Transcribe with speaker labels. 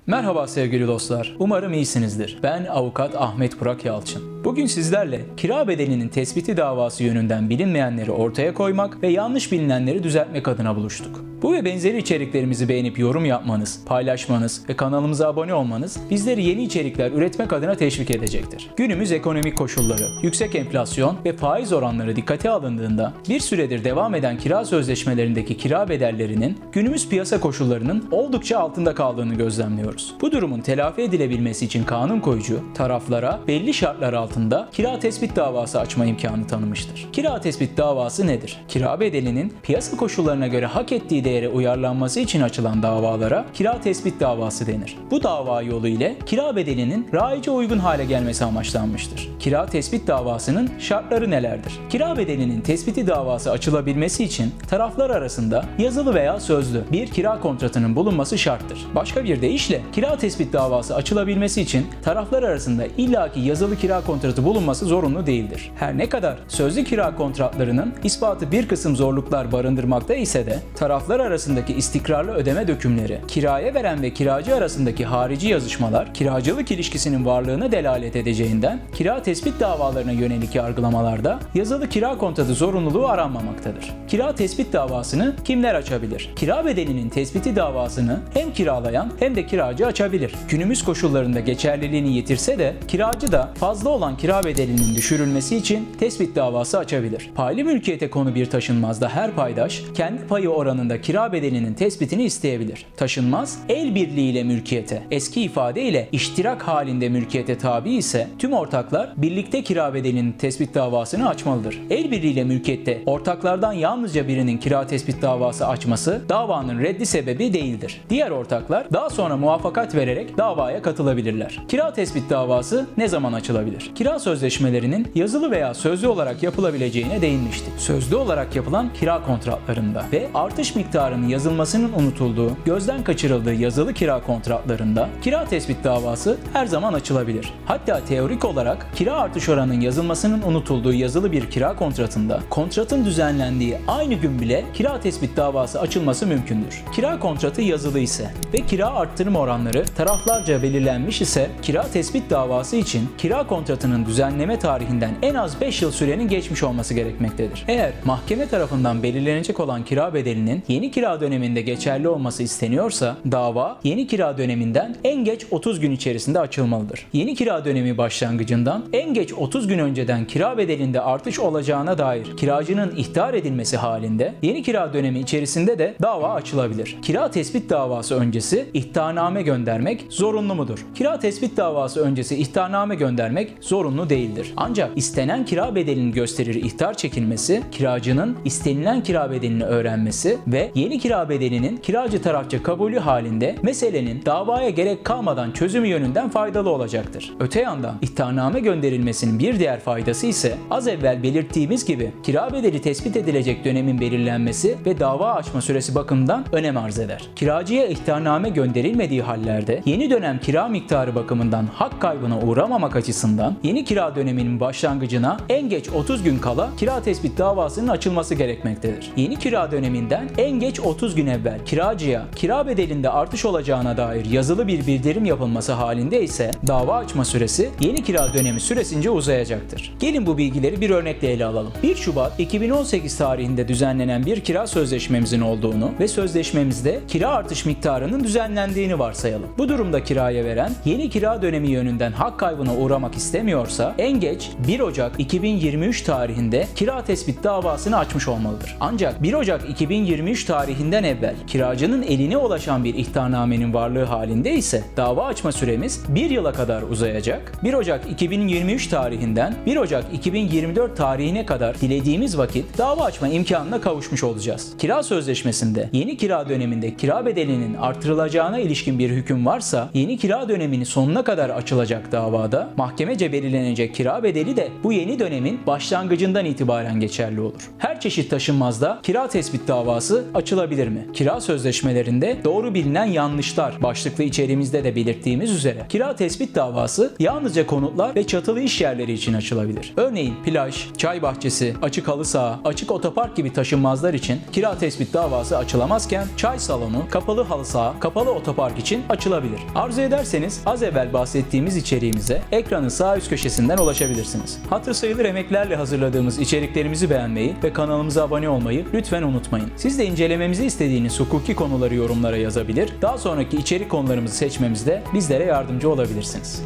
Speaker 1: Merhaba sevgili dostlar, umarım iyisinizdir. Ben avukat Ahmet Burak Yalçın. Bugün sizlerle kira bedelinin tespiti davası yönünden bilinmeyenleri ortaya koymak ve yanlış bilinenleri düzeltmek adına buluştuk. Bu ve benzeri içeriklerimizi beğenip yorum yapmanız, paylaşmanız ve kanalımıza abone olmanız bizleri yeni içerikler üretmek adına teşvik edecektir. Günümüz ekonomik koşulları, yüksek enflasyon ve faiz oranları dikkate alındığında bir süredir devam eden kira sözleşmelerindeki kira bedellerinin günümüz piyasa koşullarının oldukça altında kaldığını gözlemliyoruz. Bu durumun telafi edilebilmesi için kanun koyucu taraflara belli şartlar altında kira tespit davası açma imkanı tanımıştır. Kira tespit davası nedir? Kira bedelinin piyasa koşullarına göre hak ettiği değere uyarlanması için açılan davalara kira tespit davası denir. Bu dava yolu ile kira bedelinin raice uygun hale gelmesi amaçlanmıştır. Kira tespit davasının şartları nelerdir? Kira bedelinin tespiti davası açılabilmesi için taraflar arasında yazılı veya sözlü bir kira kontratının bulunması şarttır. Başka bir deyişle kira tespit davası açılabilmesi için taraflar arasında illaki yazılı kira kontratı bulunması zorunlu değildir. Her ne kadar sözlü kira kontratlarının ispatı bir kısım zorluklar barındırmakta ise de taraflar arasındaki istikrarlı ödeme dökümleri, kiraya veren ve kiracı arasındaki harici yazışmalar, kiracılık ilişkisinin varlığına delalet edeceğinden kira tespit davalarına yönelik yargılamalarda yazılı kira kontratı zorunluluğu aranmamaktadır. Kira tespit davasını kimler açabilir? Kira bedelinin tespiti davasını hem kiralayan hem de kiracı açabilir. Günümüz koşullarında geçerliliğini yitirse de kiracı da fazla olan kira bedelinin düşürülmesi için tespit davası açabilir. Paylı mülkiyete konu bir taşınmazda her paydaş kendi payı oranında kira bedelinin tespitini isteyebilir. Taşınmaz el birliğiyle mülkiyete, eski ifadeyle iştirak halinde mülkiyete tabi ise tüm ortaklar birlikte kira bedelinin tespit davasını açmalıdır. El birliğiyle mülkiyette ortaklardan yalnızca birinin kira tespit davası açması davanın reddi sebebi değildir. Diğer ortaklar daha sonra muvaffakat vererek davaya katılabilirler. Kira tespit davası ne zaman açılabilir? Kira sözleşmelerinin yazılı veya sözlü olarak yapılabileceğine değinmiştik. Sözlü olarak yapılan kira kontratlarında ve artış miktarının yazılmasının unutulduğu, gözden kaçırıldığı yazılı kira kontratlarında kira tespit davası her zaman açılabilir. Hatta teorik olarak kira artış oranının yazılmasının unutulduğu yazılı bir kira kontratında kontratın düzenlendiği aynı gün bile kira tespit davası açılması mümkündür. Kira kontratı yazılı ise ve kira arttırım oranları taraflarca belirlenmiş ise kira tespit davası için kira kontratının düzenleme tarihinden en az 5 yıl sürenin geçmiş olması gerekmektedir. Eğer mahkeme tarafından belirlenecek olan kira bedelinin yeni kira döneminde geçerli olması isteniyorsa dava yeni kira döneminden en geç 30 gün içerisinde açılmalıdır. Yeni kira dönemi başlangıcından en geç 30 gün önceden kira bedelinde artış olacağına dair kiracının ihtar edilmesi halinde yeni kira dönemi içerisinde de dava açılabilir. Kira tespit davası öncesi ihtarname göndermek zorunlu mudur? Kira tespit davası öncesi ihtarname göndermek zorunlu değildir. Ancak istenen kira bedelini gösterir ihtar çekilmesi, kiracının istenilen kira bedelini öğrenmesi ve yeni kira bedelinin kiracı tarafça kabulü halinde meselenin davaya gerek kalmadan çözümü yönünden faydalı olacaktır. Öte yandan ihtarname gönderilmesinin bir diğer faydası ise az evvel belirttiğimiz gibi kira bedeli tespit edilecek dönemin belirlenmesi ve dava açma süresi bakımından önem arz eder. Kiracıya ihtarname gönderilmediği hallerde yeni dönem kira miktarı bakımından hak kaybına uğramamak açısından yeni kira döneminin başlangıcına en geç 30 gün kala kira tespit davasının açılması gerekmektedir. Yeni kira döneminden en geç 30 gün evvel kiracıya kira bedelinde artış olacağına dair yazılı bir bildirim yapılması halinde ise dava açma süresi yeni kira dönemi süresince uzayacaktır. Gelin bu bilgileri bir örnekle ele alalım. 1 Şubat 2018 tarihinde düzenlenen bir kira sözleşmemizin olduğunu ve sözleşmemizde kira artış miktarının düzenlendiğini varsayalım. Bu durumda kiraya veren yeni kira dönemi yönünden hak kaybına uğramak istemiyorsa en geç 1 Ocak 2023 tarihinde kira tespit davasını açmış olmalıdır. Ancak 1 Ocak 2023 tarihinden evvel kiracının eline ulaşan bir ihtarnamenin varlığı halinde ise dava açma süremiz 1 yıla kadar uzayacak. 1 Ocak 2023 tarihinden 1 Ocak 2024 tarihine kadar dilediğimiz vakit dava açma imkanına kavuşmuş olacağız. Kira sözleşmesinde yeni kira döneminde kira bedelinin artırılacağına ilişkin bir hüküm varsa yeni kira dönemini sonuna kadar açılacak davada mahkemece belirlenecek belirlenecek kira bedeli de bu yeni dönemin başlangıcından itibaren geçerli olur. Her çeşit taşınmazda kira tespit davası açılabilir mi? Kira sözleşmelerinde doğru bilinen yanlışlar başlıklı içeriğimizde de belirttiğimiz üzere kira tespit davası yalnızca konutlar ve çatılı iş yerleri için açılabilir. Örneğin plaj, çay bahçesi, açık halı saha, açık otopark gibi taşınmazlar için kira tespit davası açılamazken çay salonu, kapalı halı saha, kapalı otopark için açılabilir. Arzu ederseniz az evvel bahsettiğimiz içeriğimize ekranın sağ üst köşesinden ulaşabilirsiniz. Hatır sayılır emeklerle hazırladığımız içeriklerimizi beğenmeyi ve kanalımıza abone olmayı lütfen unutmayın. Siz de incelememizi istediğiniz hukuki konuları yorumlara yazabilir, daha sonraki içerik konularımızı seçmemizde bizlere yardımcı olabilirsiniz.